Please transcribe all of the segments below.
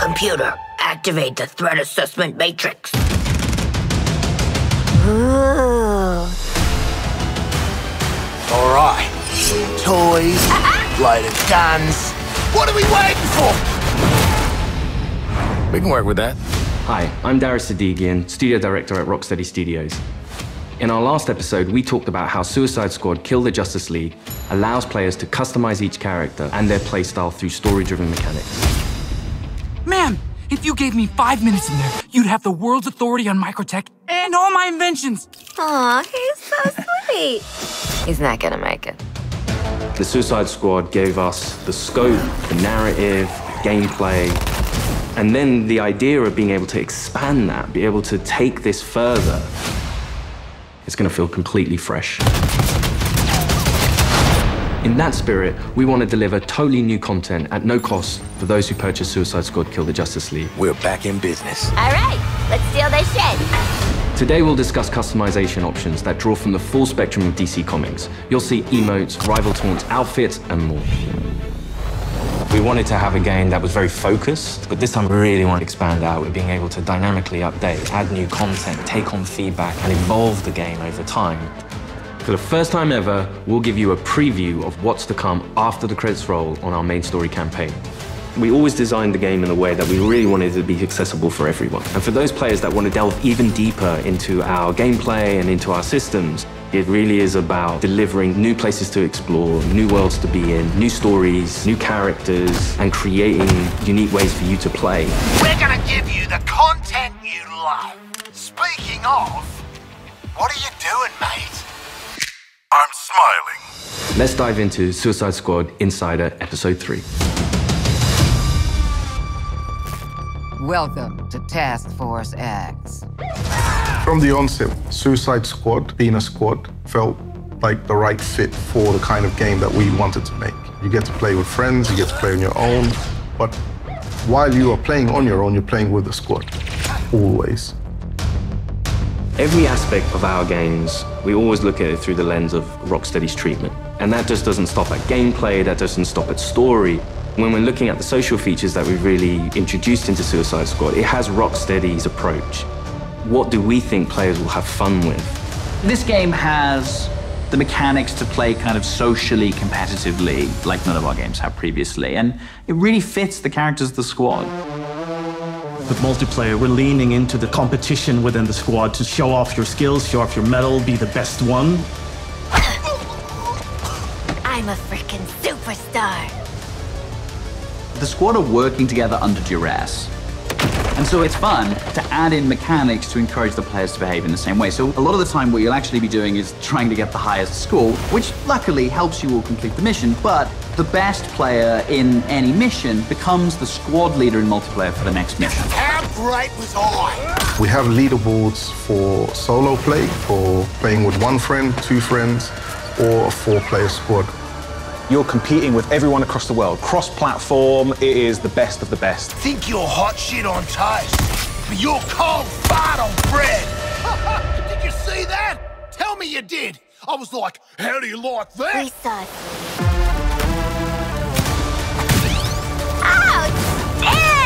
Computer, activate the threat assessment matrix. Ooh. All right. Toys, loaded guns. What are we waiting for? We can work with that. Hi, I'm Darius Sadigian, Studio Director at Rocksteady Studios. In our last episode, we talked about how Suicide Squad Kill the Justice League allows players to customize each character and their playstyle through story-driven mechanics. Man, if you gave me 5 minutes in there, you'd have the world's authority on microtech and all my inventions. Aw, he's so sweet. He's not gonna make it. The Suicide Squad gave us the scope, the narrative, gameplay, and then the idea of being able to expand that, be able to take this further. It's going to feel completely fresh. In that spirit, we want to deliver totally new content at no cost for those who purchase Suicide Squad Kill the Justice League. We're back in business. All right, let's steal this shit. Today we'll discuss customization options that draw from the full spectrum of DC Comics. You'll see emotes, rival taunts, outfits, and more. We wanted to have a game that was very focused, but this time we really want to expand out with being able to dynamically update, add new content, take on feedback, and evolve the game over time. For the first time ever, we'll give you a preview of what's to come after the credits roll on our main story campaign. We always designed the game in a way that we really wanted it to be accessible for everyone. And for those players that want to delve even deeper into our gameplay and into our systems, it really is about delivering new places to explore, new worlds to be in, new stories, new characters, and creating unique ways for you to play. We're gonna give you the content you love. Speaking of, what are you doing, mate? I'm smiling. Let's dive into Suicide Squad Insider Episode 3. Welcome to Task Force X. From the onset, Suicide Squad, being a squad, felt like the right fit for the kind of game that we wanted to make. You get to play with friends, you get to play on your own, but while you are playing on your own, you're playing with the squad, always. Every aspect of our games, we always look at it through the lens of Rocksteady's treatment. And that just doesn't stop at gameplay, that doesn't stop at story. When we're looking at the social features that we've really introduced into Suicide Squad, it has Rocksteady's approach. What do we think players will have fun with? This game has the mechanics to play kind of socially, competitively, like none of our games have previously, and it really fits the characters of the squad. With multiplayer, we're leaning into the competition within the squad to show off your skills, show off your mettle, be the best one. I'm a freaking superstar. The squad are working together under duress. And so it's fun to add in mechanics to encourage the players to behave in the same way. So a lot of the time what you'll actually be doing is trying to get the highest score, which luckily helps you all complete the mission, but the best player in any mission becomes the squad leader in multiplayer for the next mission. How great was I? We have leaderboards for solo play, for playing with one friend, two friends, or a 4-player squad. You're competing with everyone across the world. Cross-platform, it is the best of the best. Think you're hot shit on toast, but you're cold fart on bread. Did you see that? Tell me you did. I was like, how do you like that? Precisely. Outstanding!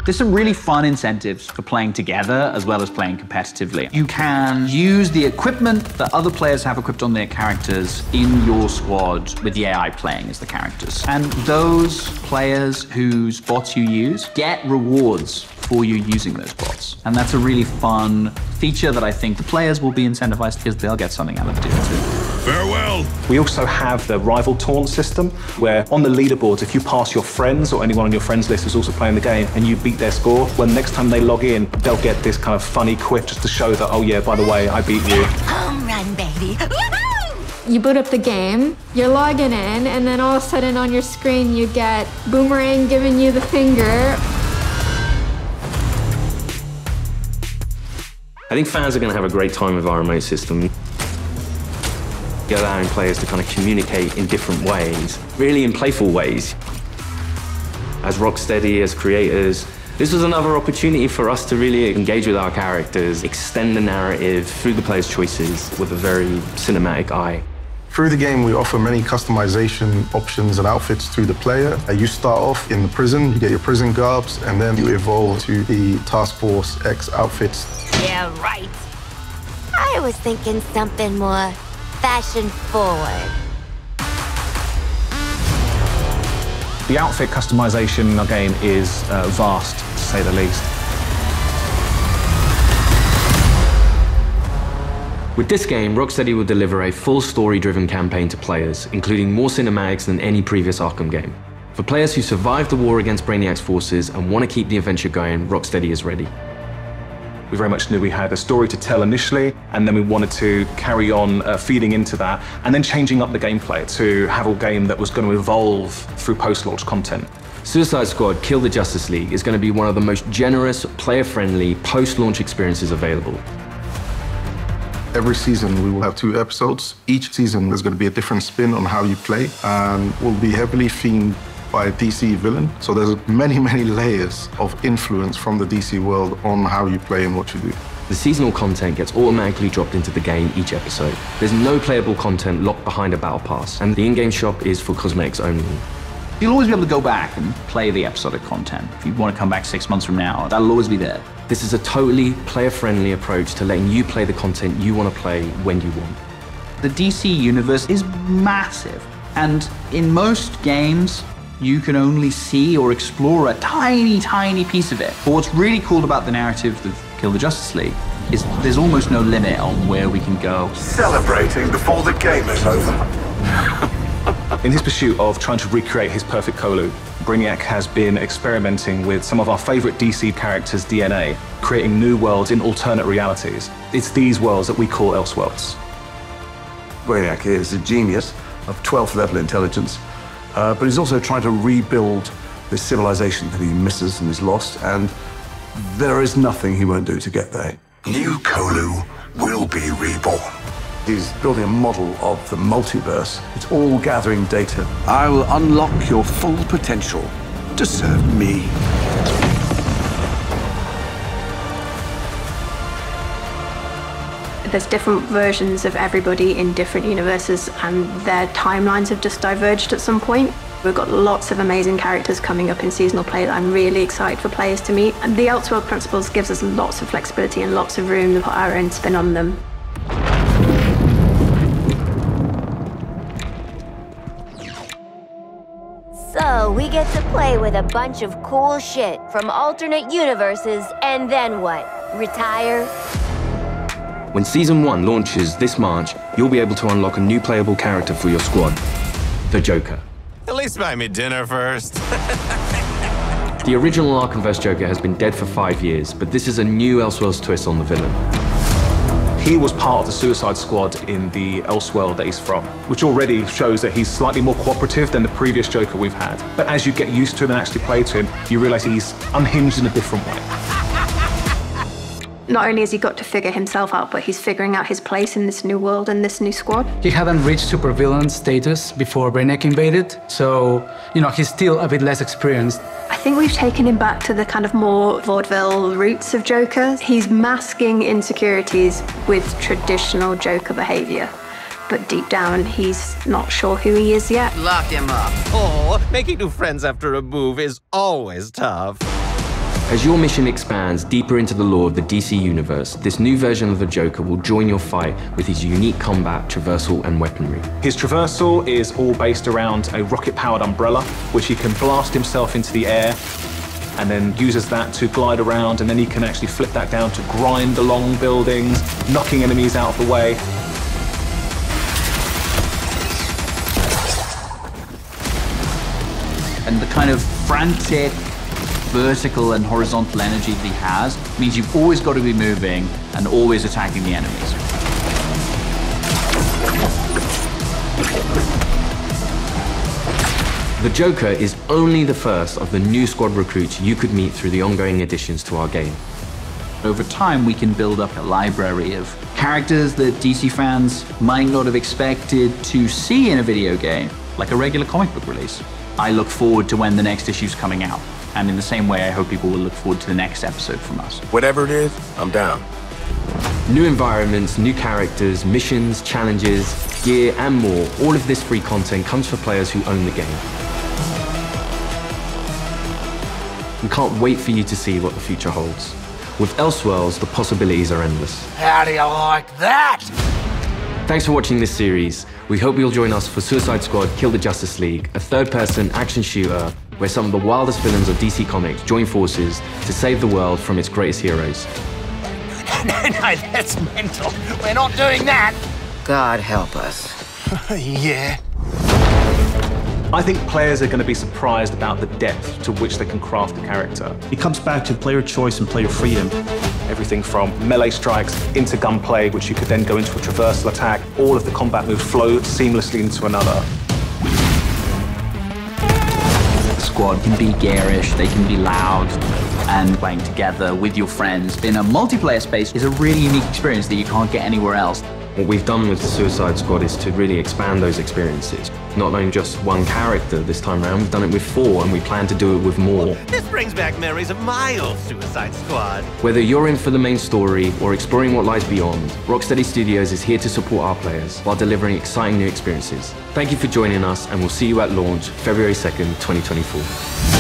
There's some really fun incentives for playing together as well as playing competitively. You can use the equipment that other players have equipped on their characters in your squad with the AI playing as the characters. And those players whose bots you use get rewards for you using those bots. And that's a really fun feature that I think the players will be incentivized because they'll get something out of doing too. Farewell. We also have the rival taunt system, where on the leaderboards, if you pass your friends or anyone on your friends list who's also playing the game and you beat their score, when next time they log in, they'll get this kind of funny quip just to show that, oh yeah, by the way, I beat you. Home run, baby. You boot up the game, you're logging in, and then all of a sudden on your screen you get Boomerang giving you the finger. I think fans are going to have a great time with our remote system. Allowing players to kind of communicate in different ways, really in playful ways. As Rocksteady, as creators, this was another opportunity for us to really engage with our characters, extend the narrative through the players' choices with a very cinematic eye. Through the game, we offer many customization options and outfits to the player. You start off in the prison, you get your prison garbs, and then you evolve to the Task Force X outfits. Yeah, right. I was thinking something more fashion forward. The outfit customization in our game is vast, to say the least. With this game, Rocksteady will deliver a full story-driven campaign to players, including more cinematics than any previous Arkham game. For players who survived the war against Brainiac's forces and want to keep the adventure going, Rocksteady is ready. We very much knew we had a story to tell initially, and then we wanted to carry on feeding into that, and then changing up the gameplay to have a game that was going to evolve through post-launch content. Suicide Squad Kill the Justice League is going to be one of the most generous, player-friendly, post-launch experiences available. Every season we will have 2 episodes. Each season there's going to be a different spin on how you play, and will be heavily themed by a DC villain. So there's many, many layers of influence from the DC world on how you play and what you do. The seasonal content gets automatically dropped into the game each episode. There's no playable content locked behind a battle pass, and the in-game shop is for cosmetics only. You'll always be able to go back and play the episodic content. If you want to come back 6 months from now, that'll always be there. This is a totally player-friendly approach to letting you play the content you want to play when you want. The DC universe is massive, and in most games, you can only see or explore a tiny, tiny piece of it. But what's really cool about the narrative of Kill the Justice League is there's almost no limit on where we can go. Celebrating before the game is over. In his pursuit of trying to recreate his perfect Colu, Brainiac has been experimenting with some of our favorite DC characters' DNA, creating new worlds in alternate realities. It's these worlds that we call Elseworlds. Brainiac is a genius of 12th level intelligence, but he's also trying to rebuild this civilization that he misses and is lost, and there is nothing he won't do to get there. New Colu will be reborn. He's building a model of the multiverse. It's all gathering data. I will unlock your full potential to serve me. There's different versions of everybody in different universes, and their timelines have just diverged at some point. We've got lots of amazing characters coming up in seasonal play that I'm really excited for players to meet. And the Elseworld Principles gives us lots of flexibility and lots of room to put our own spin on them. So we get to play with a bunch of cool shit from alternate universes, and then what? Retire? When Season 1 launches this March, you'll be able to unlock a new playable character for your squad, the Joker. At least buy me dinner first. The original Arkhamverse Joker has been dead for 5 years, but this is a new Elseworlds twist on the villain. He was part of the Suicide Squad in the Elseworld that he's from, which already shows that he's slightly more cooperative than the previous Joker we've had. But as you get used to him and actually play to him, you realize he's unhinged in a different way. Not only has he got to figure himself out, but he's figuring out his place in this new world and this new squad. He hadn't reached supervillain status before Brainiac invaded, so, he's still a bit less experienced. I think we've taken him back to the kind of more vaudeville roots of Joker. He's masking insecurities with traditional Joker behavior. But deep down, he's not sure who he is yet. Lock him up. Oh, making new friends after a move is always tough. As your mission expands deeper into the lore of the DC universe, this new version of the Joker will join your fight with his unique combat, traversal, and weaponry. His traversal is all based around a rocket-powered umbrella, which he can blast himself into the air, and then uses that to glide around, and then he can actually flip that down to grind along buildings, knocking enemies out of the way. And the kind of frantic, vertical and horizontal energy that he has means you've always got to be moving and always attacking the enemies. The Joker is only the first of the new squad recruits you could meet through the ongoing additions to our game. Over time, we can build up a library of characters that DC fans might not have expected to see in a video game, like a regular comic book release. I look forward to when the next issue's coming out. And in the same way, I hope people will look forward to the next episode from us. Whatever it is, I'm down. New environments, new characters, missions, challenges, gear, and more. All of this free content comes for players who own the game. We can't wait for you to see what the future holds. With Elseworlds, the possibilities are endless. How do you like that? Thanks for watching this series. We hope you'll join us for Suicide Squad Kill the Justice League, a third-person action shooter where some of the wildest villains of DC Comics join forces to save the world from its greatest heroes. No, that's mental. We're not doing that. God help us. Yeah. I think players are going to be surprised about the depth to which they can craft a character. It comes back to player choice and player freedom. Everything from melee strikes into gunplay, which you could then go into a traversal attack. All of the combat moves flow seamlessly into another. The squad can be garish, they can be loud, and playing together with your friends in a multiplayer space is a really unique experience that you can't get anywhere else. What we've done with the Suicide Squad is to really expand those experiences. Not only just one character this time around, we've done it with 4, and we plan to do it with more. This brings back memories of my old Suicide Squad. Whether you're in for the main story or exploring what lies beyond, Rocksteady Studios is here to support our players while delivering exciting new experiences. Thank you for joining us, and we'll see you at launch February 2nd, 2024.